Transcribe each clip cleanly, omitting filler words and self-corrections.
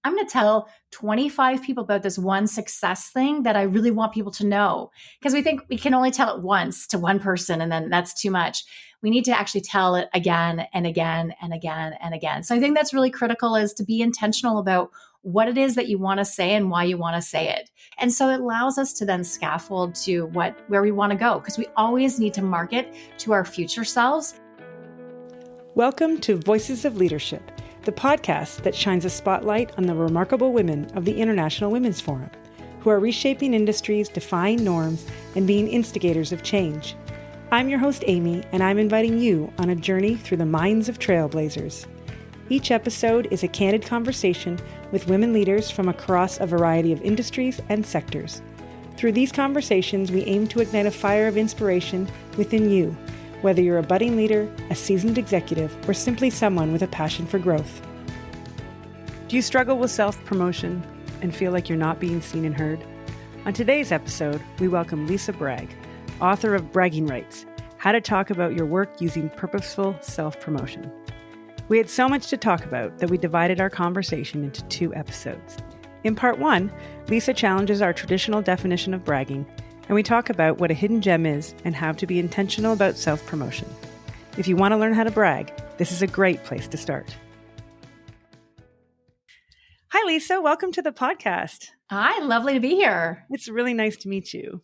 I'm going to tell 25 people about this one success thing that I really want people to know. Because we think we can only tell it once to one person and then that's too much. We need to actually tell it again and again and again and again. So I think that's really critical, is to be intentional about what it is that you want to say and why you want to say it. And so it allows us to then scaffold to where we want to go, because we always need to market to our future selves. Welcome to Voices of Leadership, the podcast that shines a spotlight on the remarkable women of the International Women's Forum, who are reshaping industries, defying norms, and being instigators of change. I'm your host, Amy, and I'm inviting you on a journey through the minds of trailblazers. Each episode is a candid conversation with women leaders from across a variety of industries and sectors. Through these conversations, we aim to ignite a fire of inspiration within you, whether you're a budding leader, a seasoned executive, or simply someone with a passion for growth. Do you struggle with self-promotion and feel like you're not being seen and heard? On today's episode, we welcome Lisa Bragg, author of Bragging Rights: How to Talk About Your Work Using Purposeful Self-Promotion. We had so much to talk about that we divided our conversation into 2 episodes. In part 1, Lisa challenges our traditional definition of bragging, and we talk about what a hidden gem is and how to be intentional about self-promotion. If you want to learn how to brag, this is a great place to start. Hi, Lisa. Welcome to the podcast. Hi, lovely to be here. It's really nice to meet you.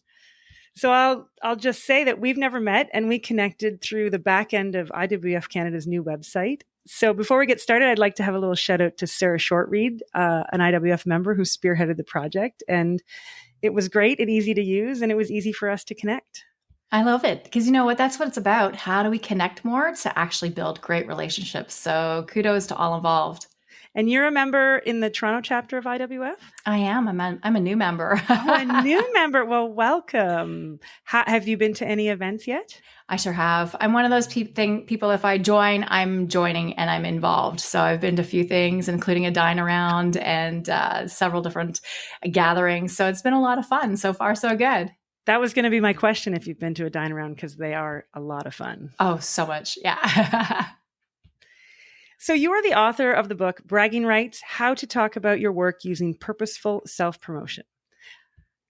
So I'll just say that we've never met, and we connected through the back end of IWF Canada's new website. So before we get started, I'd like to have a little shout out to Sarah Shortreed, an IWF member who spearheaded the project. And it was great and easy to use, and it was easy for us to connect. I love it, because you know what? That's what it's about. How do we connect more to actually build great relationships? So kudos to all involved. And you're a member in the Toronto chapter of IWF? I am. I'm a new member. Oh, a new member. Well, welcome. Have you been to any events yet? I sure have. I'm one of those people, if I join, I'm joining and I'm involved. So I've been to a few things, including a dine around and several different gatherings. So it's been a lot of fun. So far, so good. That was going to be my question, if you've been to a dine around, because they are a lot of fun. Oh, so much. Yeah. So you are the author of the book, Bragging Rights: How to Talk About Your Work Using Purposeful Self-Promotion.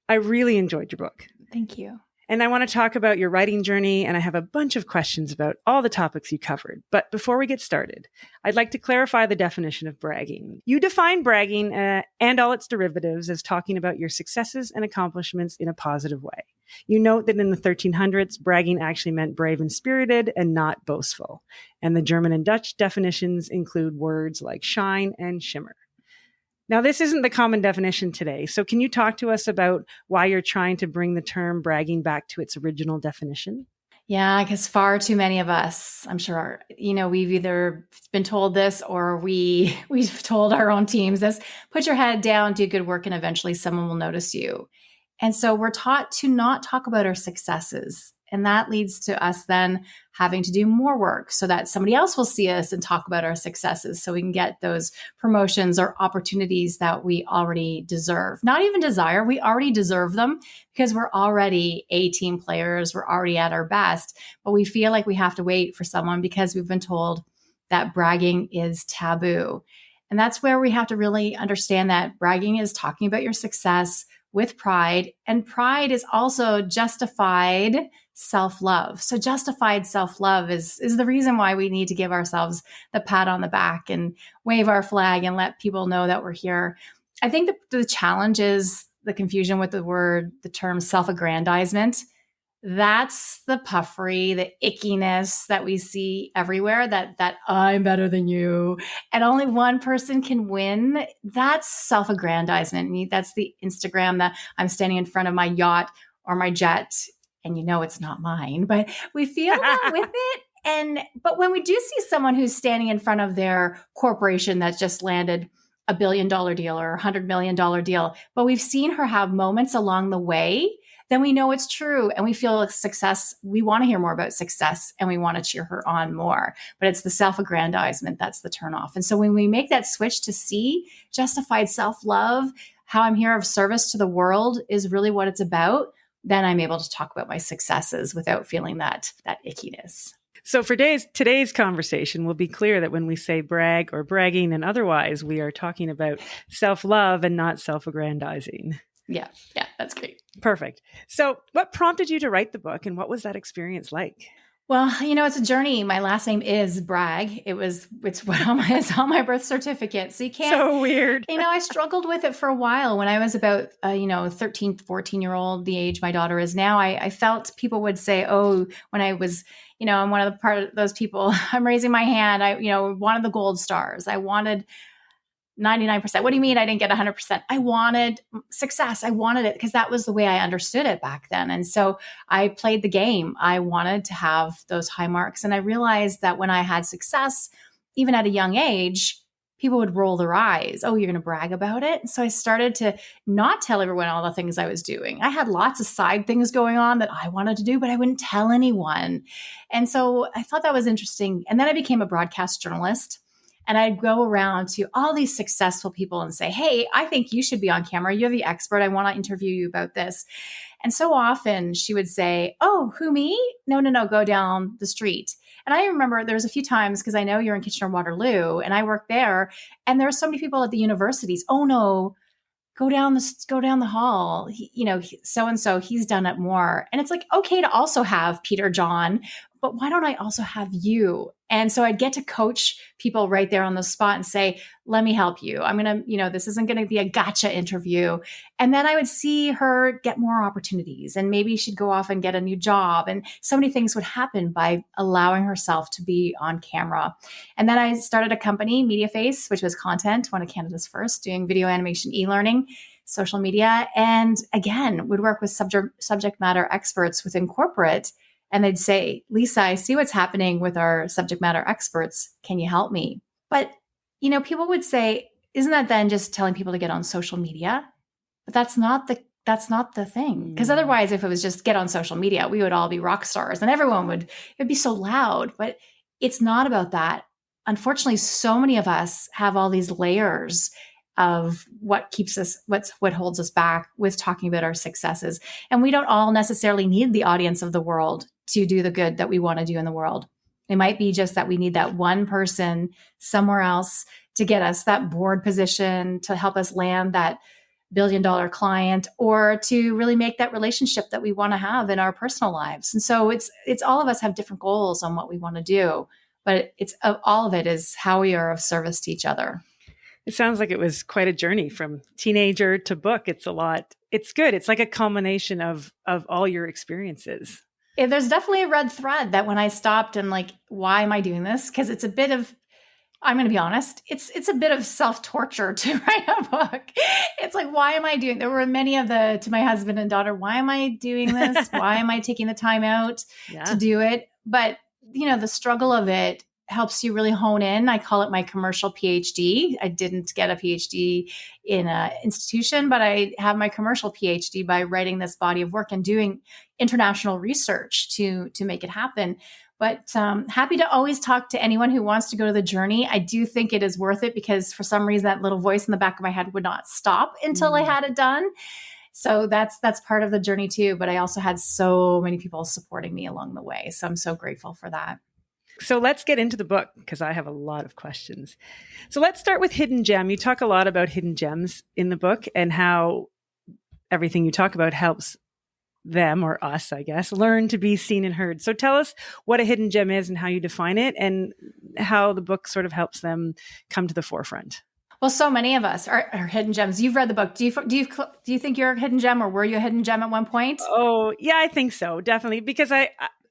I really enjoyed your book. Thank you. And I want to talk about your writing journey, and I have a bunch of questions about all the topics you covered. But before we get started, I'd like to clarify the definition of bragging. You define bragging and all its derivatives as talking about your successes and accomplishments in a positive way. You note that in the 1300s, bragging actually meant brave and spirited and not boastful. And the German and Dutch definitions include words like shine and shimmer. Now, this isn't the common definition today. So can you talk to us about why you're trying to bring the term bragging back to its original definition? Yeah, because far too many of us, I'm sure, we've either been told this or we've told our own teams this: put your head down, do good work, and eventually someone will notice you. And so we're taught to not talk about our successes. And that leads to us then having to do more work so that somebody else will see us and talk about our successes, so we can get those promotions or opportunities that we already deserve. Not even desire, we already deserve them, because we're already A-team players, we're already at our best, but we feel like we have to wait for someone because we've been told that bragging is taboo. And that's where we have to really understand that bragging is talking about your success with pride, and pride is also justified self-love. So justified self-love is the reason why we need to give ourselves the pat on the back and wave our flag and let people know that we're here. I think the challenge is the confusion with the term self-aggrandizement. That's the puffery, the ickiness that we see everywhere, that I'm better than you and only one person can win. That's self-aggrandizement. That's the Instagram that I'm standing in front of my yacht or my jet, and it's not mine, but we feel that with it. But when we do see someone who's standing in front of their corporation that's just landed $1 billion deal or $100 million deal, but we've seen her have moments along the way, then we know it's true and we feel a success. We want to hear more about success and we want to cheer her on more. But it's the self-aggrandizement that's the turnoff. And so when we make that switch to see justified self-love, how I'm here of service to the world is really what it's about, then I'm able to talk about my successes without feeling that ickiness. So for today's conversation, we'll be clear that when we say brag or bragging and otherwise, we are talking about self-love and not self-aggrandizing. Yeah, that's great. Perfect. So what prompted you to write the book, and what was that experience like? Well, it's a journey. My last name is Bragg. It's it's on my birth certificate. So you can't, So weird. I struggled with it for a while when I was about, 13, 14-year-old, the age my daughter is now. I felt people would say, oh, when I was, I'm one of the part of those people, I'm raising my hand. I, wanted the gold stars. I wanted 99%. What do you mean I didn't get 100%? I wanted success. I wanted it because that was the way I understood it back then. And so I played the game. I wanted to have those high marks. And I realized that when I had success, even at a young age, people would roll their eyes. Oh, you're going to brag about it. And so I started to not tell everyone all the things I was doing. I had lots of side things going on that I wanted to do, but I wouldn't tell anyone. And so I thought that was interesting. And then I became a broadcast journalist. And I'd go around to all these successful people and say, hey, I think you should be on camera. You're the expert. I want to interview you about this. And so often she would say, oh, who, me? No, go down the street. And I remember there was a few times, because I know you're in Kitchener-Waterloo and I work there. And there are so many people at the universities. Oh, no, go down the hall. So-and-so, he's done it more. And it's like, okay to also have Peter John, but why don't I also have you? And so I'd get to coach people right there on the spot and say, let me help you. I'm going to, this isn't going to be a gotcha interview. And then I would see her get more opportunities, and maybe she'd go off and get a new job. And so many things would happen by allowing herself to be on camera. And then I started a company, MediaFace, which was content, one of Canada's first, doing video animation, e-learning, social media. And again, would work with subject matter experts within corporate. And they'd say, Lisa, I see what's happening with our subject matter experts. Can you help me? But, people would say, isn't that then just telling people to get on social media? But that's not the thing. Because otherwise, if it was just get on social media, we would all be rock stars and it'd be so loud. But it's not about that. Unfortunately, so many of us have all these layers of what holds us back with talking about our successes. And we don't all necessarily need the audience of the world to do the good that we want to do in the world. It might be just that we need that one person somewhere else to get us that board position, to help us land that billion-dollar client, or to really make that relationship that we want to have in our personal lives. And so it's all of us have different goals on what we want to do, but it's all of it is how we are of service to each other. It sounds like it was quite a journey from teenager to book. It's a lot. It's good. It's like a culmination of all your experiences. There's definitely a red thread that when I stopped and like, why am I doing this? Because it's a bit of, I'm going to be honest, it's a bit of self-torture to write a book. It's like, why am I doing, there were many to my husband and daughter, why am I doing this? Why am I taking the time out to do it? But, the struggle of it helps you really hone in. I call it my commercial PhD. I didn't get a PhD in an institution, but I have my commercial PhD by writing this body of work and doing international research to make it happen. But happy to always talk to anyone who wants to go to the journey. I do think it is worth it because for some reason that little voice in the back of my head would not stop until I had it done. So that's part of the journey too. But I also had so many people supporting me along the way. So I'm so grateful for that. So let's get into the book because I have a lot of questions. So let's start with Hidden Gem. You talk a lot about hidden gems in the book and how everything you talk about helps them, or us, I guess, learn to be seen and heard. So tell us what a hidden gem is and how you define it and how the book sort of helps them come to the forefront. Well, so many of us are hidden gems. You've read the book. Do you think you're a hidden gem, or were you a hidden gem at one point? Oh, yeah, I think so. Definitely. Because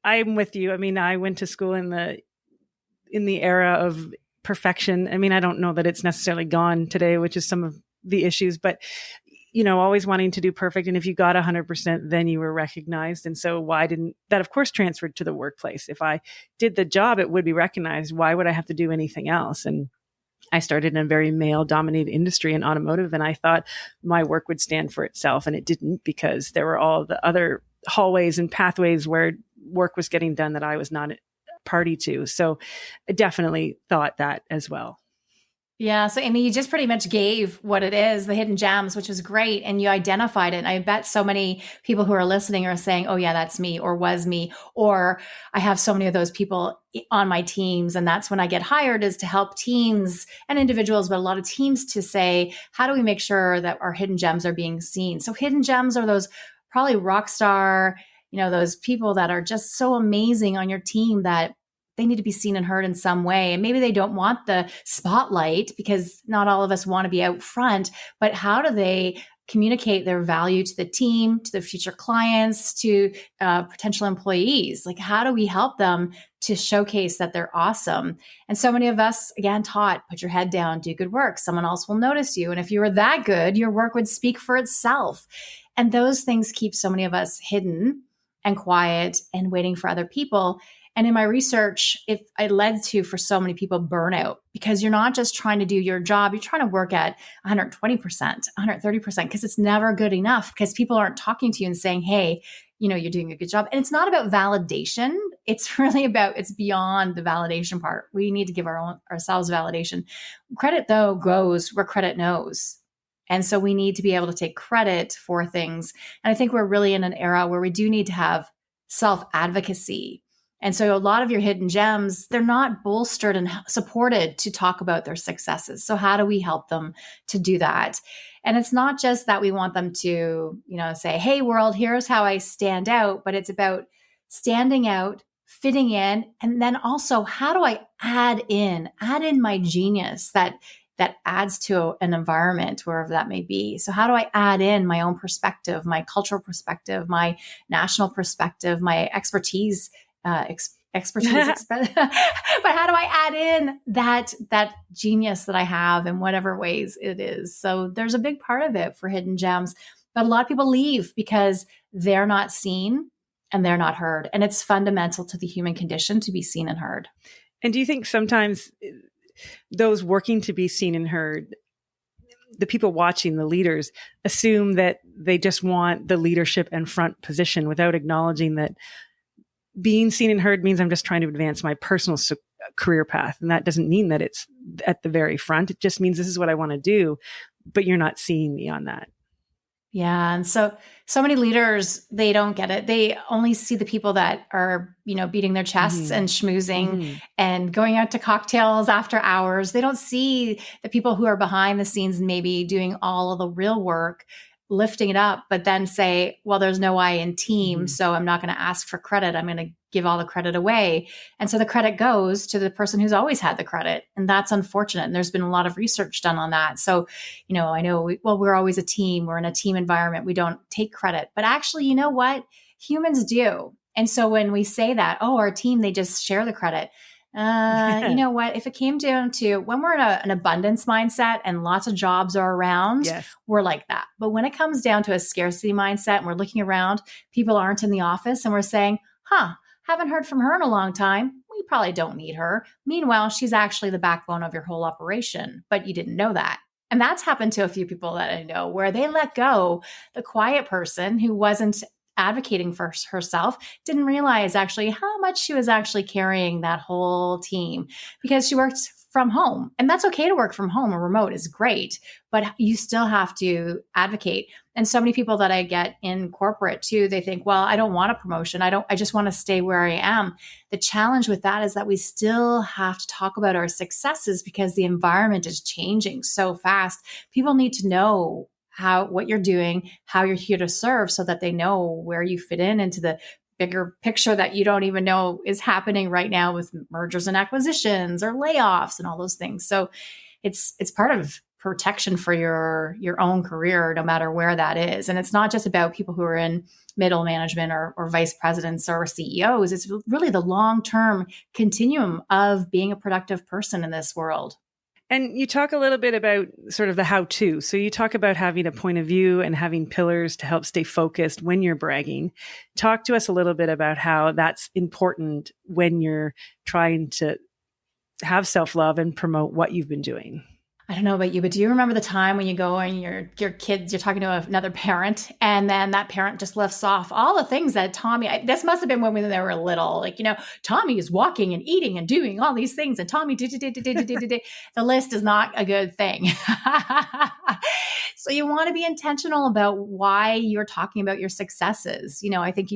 I'm with you. I mean, I went to school in the era of perfection. I mean, I don't know that it's necessarily gone today, which is some of the issues, but always wanting to do perfect. And if you got 100%, then you were recognized. And so why didn't that, of course, transferred to the workplace? If I did the job, it would be recognized. Why would I have to do anything else? And I started in a very male dominated industry in automotive, and I thought my work would stand for itself. And it didn't, because there were all the other hallways and pathways where work was getting done that I was not party to. So I definitely thought that as well. Yeah. So, Amy, you just pretty much gave what it is, the hidden gems, which was great. And you identified it. And I bet so many people who are listening are saying, oh, yeah, that's me or was me. Or I have so many of those people on my teams. And that's when I get hired, is to help teams and individuals, but a lot of teams, to say, how do we make sure that our hidden gems are being seen? So, hidden gems are those probably rock star, those people that are just so amazing on your team that they need to be seen and heard in some way. And maybe they don't want the spotlight, because not all of us want to be out front, but how do they communicate their value to the team, to the future clients, to potential employees? Like, how do we help them to showcase that they're awesome? And so many of us, again, taught, put your head down, do good work. Someone else will notice you. And if you were that good, your work would speak for itself. And those things keep so many of us hidden and quiet and waiting for other people. And in my research, it led to, for so many people, burnout, because you're not just trying to do your job, you're trying to work at 120%, 130%, because it's never good enough, because people aren't talking to you and saying, hey, you're doing a good job. And it's not about validation. It's really it's beyond the validation part. We need to give ourselves validation. Credit, though, goes where credit knows. And so we need to be able to take credit for things. And I think we're really in an era where we do need to have self-advocacy. And so a lot of your hidden gems, they're not bolstered and supported to talk about their successes. So how do we help them to do that? And it's not just that we want them to, say, hey, world, here's how I stand out, but it's about standing out, fitting in. And then also, how do I add in my genius that adds to an environment, wherever that may be. So how do I add in my own perspective, my cultural perspective, my national perspective, my expertise, but how do I add in that genius that I have in whatever ways it is? So there's a big part of it for hidden gems, but a lot of people leave because they're not seen and they're not heard. And it's fundamental to the human condition to be seen and heard. And do you think sometimes those working to be seen and heard, the people watching, the leaders, assume that they just want the leadership and front position without acknowledging that being seen and heard means I'm just trying to advance my personal career path. And that doesn't mean that it's at the very front. It just means this is what I want to do, but you're not seeing me on that. Yeah. And so many leaders, they don't get it. They only see the people that are, beating their chests and schmoozing and going out to cocktails after hours. They don't see the people who are behind the scenes, maybe doing all of the real work, lifting it up, but then say, well, there's no I in team, so I'm not going to ask for credit. I'm going to give all the credit away. And so the credit goes to the person who's always had the credit. And that's unfortunate. And there's been a lot of research done on that. So, I know, we're always a team. We're in a team environment. We don't take credit. But actually, you know what? Humans do. And so when we say that, oh, our team, they just share the credit. You know what? If it came down to when we're in an abundance mindset and lots of jobs are around, yes, we're like that. But when it comes down to a scarcity mindset and we're looking around, people aren't in the office and we're saying, haven't heard from her in a long time. We probably don't need her. Meanwhile, she's actually the backbone of your whole operation, but you didn't know that. And that's happened to a few people that I know, where they let go the quiet person who wasn't advocating for herself, didn't realize actually how much she was actually carrying that whole team, because she worked from home. And that's okay to work from home. A remote is great, but you still have to advocate. And so many people that I get in corporate too, they think, well, I don't want a promotion. I just want to stay where I am. The challenge with that is that we still have to talk about our successes, because the environment is changing so fast. People need to know what you're doing, how you're here to serve, so that they know where you fit into the bigger picture that you don't even know is happening right now with mergers and acquisitions or layoffs and all those things. So it's part of protection for your own career, no matter where that is. And it's not just about people who are in middle management or vice presidents or CEOs. It's really the long-term continuum of being a productive person in this world. And you talk a little bit about sort of the how-to. So you talk about having a point of view and having pillars to help stay focused when you're bragging. Talk to us a little bit about how that's important when you're trying to have self-love and promote what you've been doing. I don't know about you, but do you remember the time when you go and your kids, you're talking to another parent, and then that parent just lifts off all the things that this must have been when they were little, like, Tommy is walking and eating and doing all these things, and Tommy the list is not a good thing. So you want to be intentional about why you're talking about your successes. I think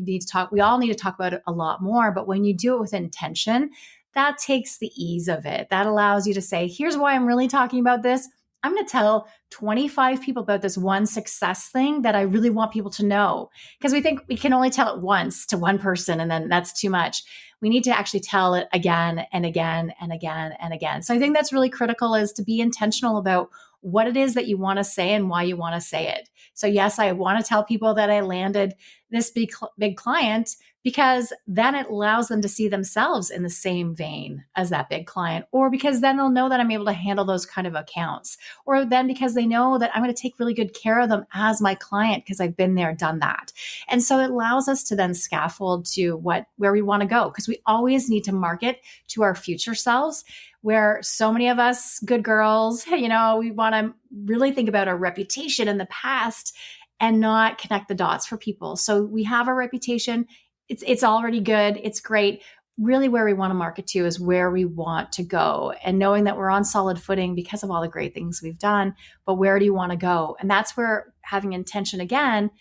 we all need to talk about it a lot more, but when you do it with intention, that takes the ease of it. That allows you to say, here's why I'm really talking about this. I'm going to tell 25 people about this one success thing that I really want people to know. Because we think we can only tell it once to one person, and then that's too much. We need to actually tell it again and again and again and again. So I think that's really critical, is to be intentional about what it is that you want to say and why you want to say it. So yes, I want to tell people that I landed this big client, because then it allows them to see themselves in the same vein as that big client, or because then they'll know that I'm able to handle those kind of accounts, or then because they know that I'm going to take really good care of them as my client because I've been there, done that. And so it allows us to then scaffold to where we want to go, because we always need to market to our future selves, where so many of us good girls, we want to really think about our reputation in the past and not connect the dots for people. So we have our reputation. It's already good. It's great. Really, where we want to market to is where we want to go, and knowing that we're on solid footing because of all the great things we've done. But where do you want to go? And that's where having intention again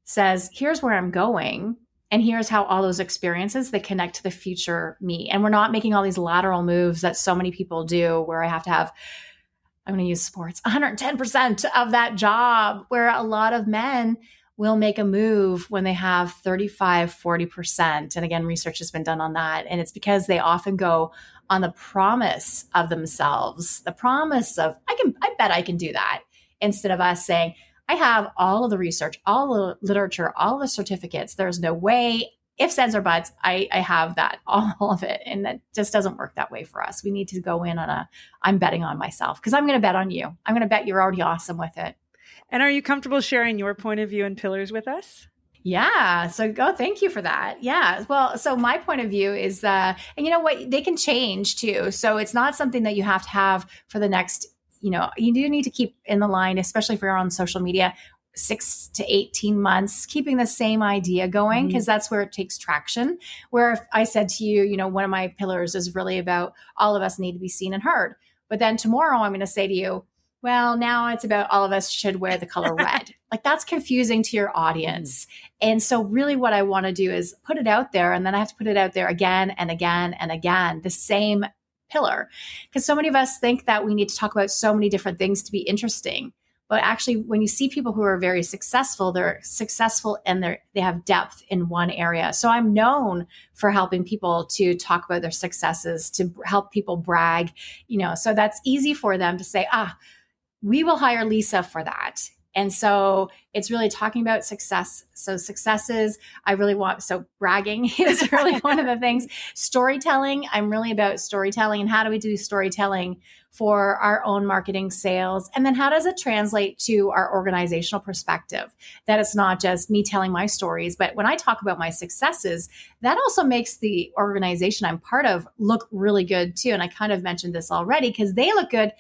says, here's where I'm going. And here's how all those experiences, they connect to the future me. And we're not making all these lateral moves that so many people do, where I have to have, I'm going to use sports, 110% of that job, where a lot of men will make a move when they have 35, 40%. And again, research has been done on that. And it's because they often go on the promise of themselves, the promise of, I bet I can do that, instead of us saying, I have all of the research, all the literature, all the certificates. There's no way, ifs, ands, or buts, I have that, all of it. And that just doesn't work that way for us. We need to go in on I'm betting on myself, because I'm going to bet on you. I'm going to bet you're already awesome with it. And are you comfortable sharing your point of view and pillars with us? Yeah. So thank you for that. Yeah. Well, so my point of view is, and you know what, they can change too. So it's not something that you have to have for the next, you do need to keep in the line, especially if you're on social media, 6 to 18 months, keeping the same idea going, because that's where it takes traction. Where if I said to you, one of my pillars is really about all of us need to be seen and heard. But then tomorrow I'm going to say to you, well, now it's about all of us should wear the color red. Like, that's confusing to your audience. And so really what I want to do is put it out there, and then I have to put it out there again and again and again, the same pillar. Because so many of us think that we need to talk about so many different things to be interesting. But actually, when you see people who are very successful, they're successful and they have depth in one area. So I'm known for helping people to talk about their successes, to help people brag, so that's easy for them to say, we will hire Lisa for that. And so it's really talking about success. So successes, so bragging is really one of the things. Storytelling, I'm really about storytelling, and how do we do storytelling for our own marketing, sales? And then how does it translate to our organizational perspective? That it's not just me telling my stories, but when I talk about my successes, that also makes the organization I'm part of look really good too. And I kind of mentioned this already, because they look good.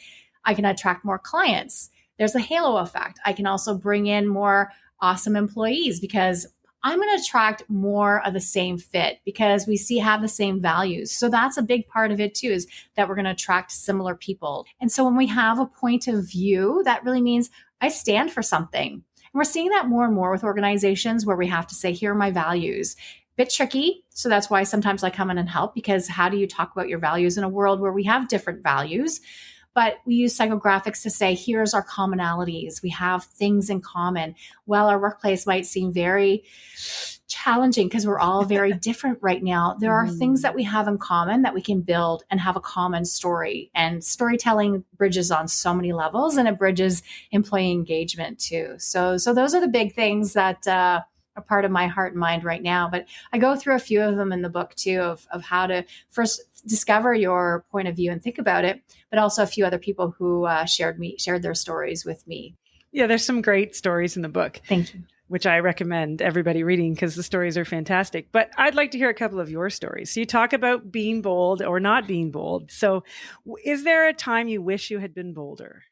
I can attract more clients. There's a halo effect. I can also bring in more awesome employees, because I'm going to attract more of the same fit, because we have the same values. So that's a big part of it too, is that we're going to attract similar people. And so when we have a point of view, that really means I stand for something. And we're seeing that more and more with organizations, where we have to say, here are my values. Bit tricky. So that's why sometimes I come in and help, because how do you talk about your values in a world where we have different values? But we use psychographics to say, here's our commonalities. We have things in common. Well, our workplace might seem very challenging because we're all very different right now. There are things that we have in common that we can build and have a common story. And storytelling bridges on so many levels, and it bridges employee engagement too. So those are the big things that are part of my heart and mind right now. But I go through a few of them in the book too, of how to first discover your point of view and think about it, but also a few other people who shared their stories with me. Yeah, there's some great stories in the book. Thank you. Which I recommend everybody reading, because the stories are fantastic. But I'd like to hear a couple of your stories. So you talk about being bold or not being bold. So is there a time you wish you had been bolder?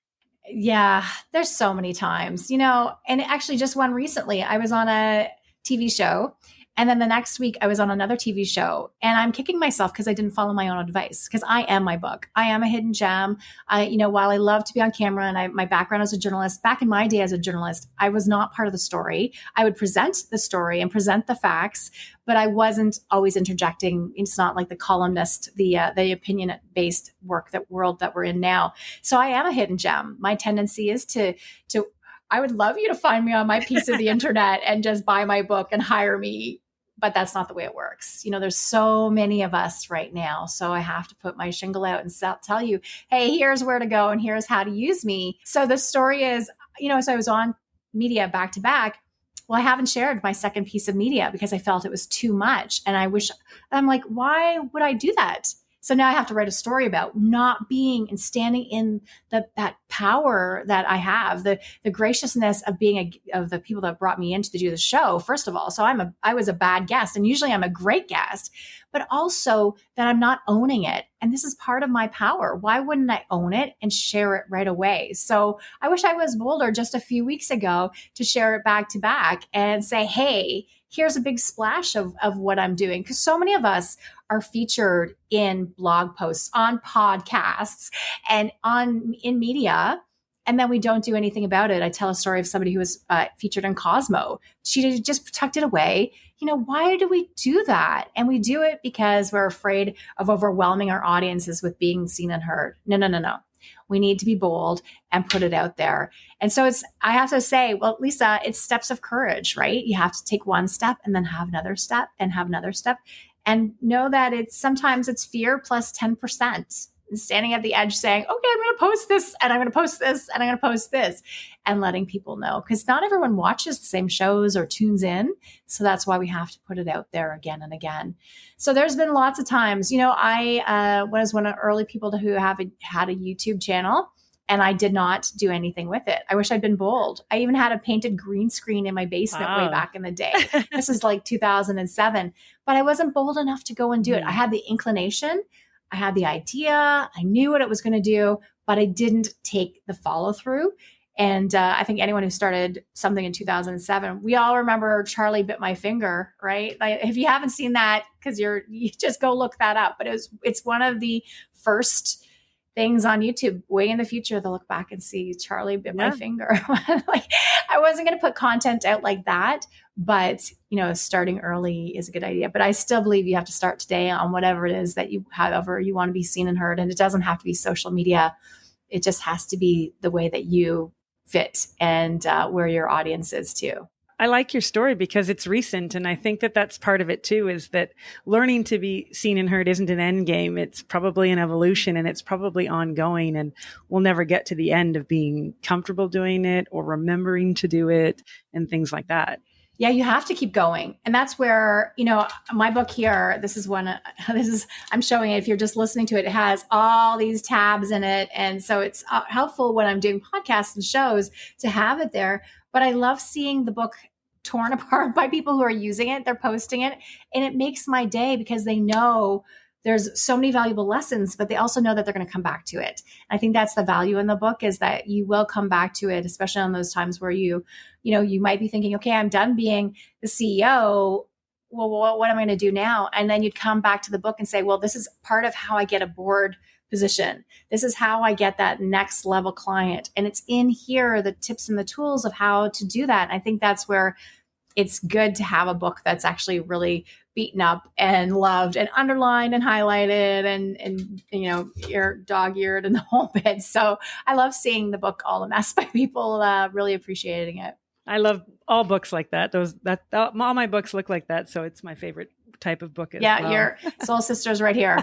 Yeah, there's so many times, and actually just one recently, I was on a TV show. And then the next week I was on another TV show and I'm kicking myself because I didn't follow my own advice because I am my book. I am a hidden gem. While I love to be on camera and my background as a journalist, back in my day as a journalist, I was not part of the story. I would present the story and present the facts, but I wasn't always interjecting. It's not like the columnist, the opinion based world that we're in now. So I am a hidden gem. My tendency is to I would love you to find me on my piece of the internet and just buy my book and hire me. But that's not the way it works. There's so many of us right now. So I have to put my shingle out and tell you, hey, here's where to go and here's how to use me. So the story is, so I was on media back to back. Well, I haven't shared my second piece of media because I felt it was too much. And I'm like, why would I do that? So now I have to write a story about not being and standing in that power that I have, the graciousness of being of the people that brought me in to do the show. First of all, so I was a bad guest, and usually I'm a great guest, but also that I'm not owning it. And this is part of my power. Why wouldn't I own it and share it right away? So I wish I was bolder just a few weeks ago to share it back to back and say, hey, here's a big splash of what I'm doing. Because so many of us are featured in blog posts, on podcasts, and in media, and then we don't do anything about it. I tell a story of somebody who was featured in Cosmo. She just tucked it away. Why do we do that? And we do it because we're afraid of overwhelming our audiences with being seen and heard. No. We need to be bold and put it out there. And so I have to say, well, Lisa, it's steps of courage, right? You have to take one step and then have another step and have another step, and know that sometimes it's fear plus 10%. And standing at the edge saying, okay, I'm going to post this and I'm going to post this and I'm going to post this, and letting people know, because not everyone watches the same shows or tunes in. So that's why we have to put it out there again and again. So there's been lots of times, I was one of the early people who had a YouTube channel, and I did not do anything with it. I wish I'd been bold. I even had a painted green screen in my basement way back in the day. This is like 2007, but I wasn't bold enough to go and do it. I had the inclination. I had the idea. I knew what it was going to do, but I didn't take the follow through. And I think anyone who started something in 2007, we all remember Charlie Bit My Finger, right? Like, if you haven't seen that, because you just go look that up. But it's one of the first things on YouTube. Way in the future, they'll look back and see Charlie Bit My Finger. Like, I wasn't going to put content out like that, but starting early is a good idea. But I still believe you have to start today on whatever it is that however you want to be seen and heard. And it doesn't have to be social media. It just has to be the way that you fit and where your audience is too. I like your story because it's recent. And I think that that's part of it too, is that learning to be seen and heard isn't an end game. It's probably an evolution, and it's probably ongoing, and we'll never get to the end of being comfortable doing it or remembering to do it and things like that. Yeah, you have to keep going. And that's where, my book here, I'm showing it. If you're just listening to it, it has all these tabs in it. And so it's helpful when I'm doing podcasts and shows to have it there. But I love seeing the book torn apart by people who are using it. They're posting it. And it makes my day because they know there's so many valuable lessons, but they also know that they're going to come back to it. And I think that's the value in the book, is that you will come back to it, especially on those times where you might be thinking, okay, I'm done being the CEO. Well, what am I going to do now? And then you'd come back to the book and say, well, this is part of how I get a board position. This is how I get that next level client. And it's in here, the tips and the tools of how to do that. And I think that's where it's good to have a book that's actually really beaten up and loved and underlined and highlighted and your dog-eared and the whole bit. So I love seeing the book all a mess by people really appreciating it. I love all books like that. All my books look like that. So it's my favorite type of book as well. Your soul sisters right here.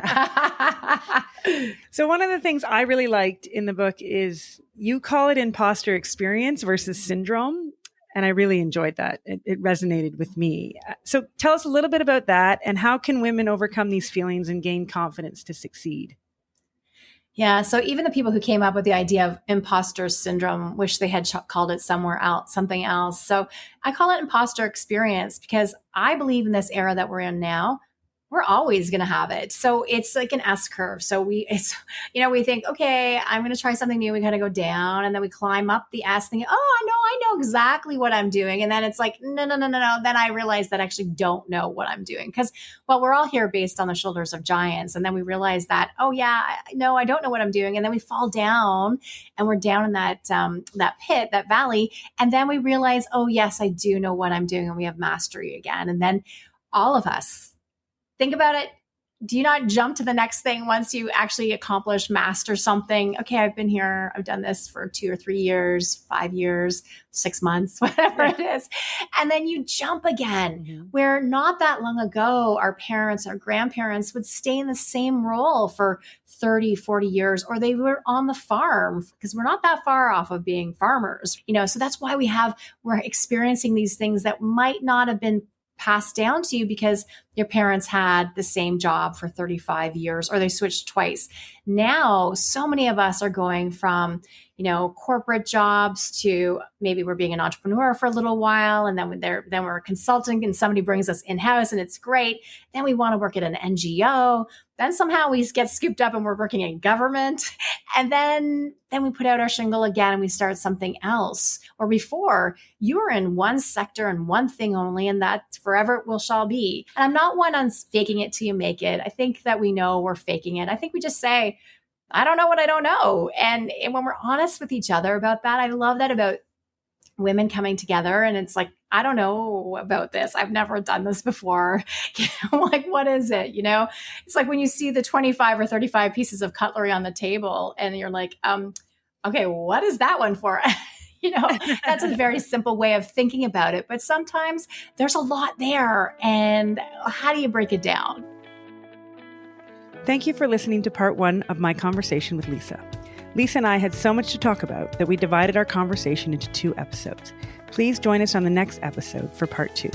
So one of the things I really liked in the book is you call it imposter experience versus syndrome. And I really enjoyed that. It resonated with me. So tell us a little bit about that, and how can women overcome these feelings and gain confidence to succeed? Yeah. So even the people who came up with the idea of imposter syndrome wish they had called it something else. So I call it imposter experience because I believe in this era that we're in now, we're always going to have it. So it's like an S curve. So we think, okay, I'm going to try something new. We kind of go down and then we climb up the S thinking, oh, I know exactly what I'm doing. And then it's like, no. Then I realize that I actually don't know what I'm doing because, well, we're all here based on the shoulders of giants. And then we realize that, oh yeah, no, I don't know what I'm doing. And then we fall down and we're down in that pit, that valley. And then we realize, oh yes, I do know what I'm doing. And we have mastery again. And then all of us, think about it. Do you not jump to the next thing once you actually accomplish, master something? Okay, I've been here. I've done this for 2 or 3 years, 5 years, 6 months, whatever it is. And then you jump again, where not that long ago, our parents, our grandparents would stay in the same role for 30, 40 years, or they were on the farm because we're not that far off of being farmers, so that's why we're experiencing these things that might not have been passed down to you because your parents had the same job for 35 years or they switched twice. Now, so many of us are going from, corporate jobs to maybe we're being an entrepreneur for a little while. And then we're consulting and somebody brings us in-house and it's great. Then we want to work at an NGO. Then somehow we get scooped up and we're working in government. And then we put out our shingle again and we start something else. Or before, you were in one sector and one thing only, and that forever it shall be. And I'm not one on faking it till you make it. I think that we know we're faking it. I think we just say, I don't know what I don't know. And when we're honest with each other about that, I love that about women coming together. And it's like, I don't know about this. I've never done this before. Like, what is it? It's like when you see the 25 or 35 pieces of cutlery on the table and you're like, okay, what is that one for? That's a very simple way of thinking about it. But sometimes there's a lot there. And how do you break it down? Thank you for listening to part 1 of my conversation with Lisa. Lisa and I had so much to talk about that we divided our conversation into 2 episodes. Please join us on the next episode for part 2.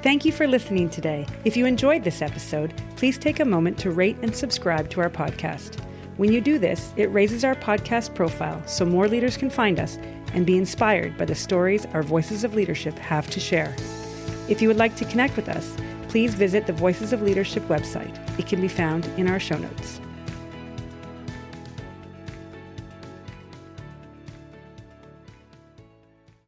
Thank you for listening today. If you enjoyed this episode, please take a moment to rate and subscribe to our podcast. When you do this, it raises our podcast profile so more leaders can find us and be inspired by the stories our Voices of Leadership have to share. If you would like to connect with us, please visit the Voices of Leadership website. It can be found in our show notes.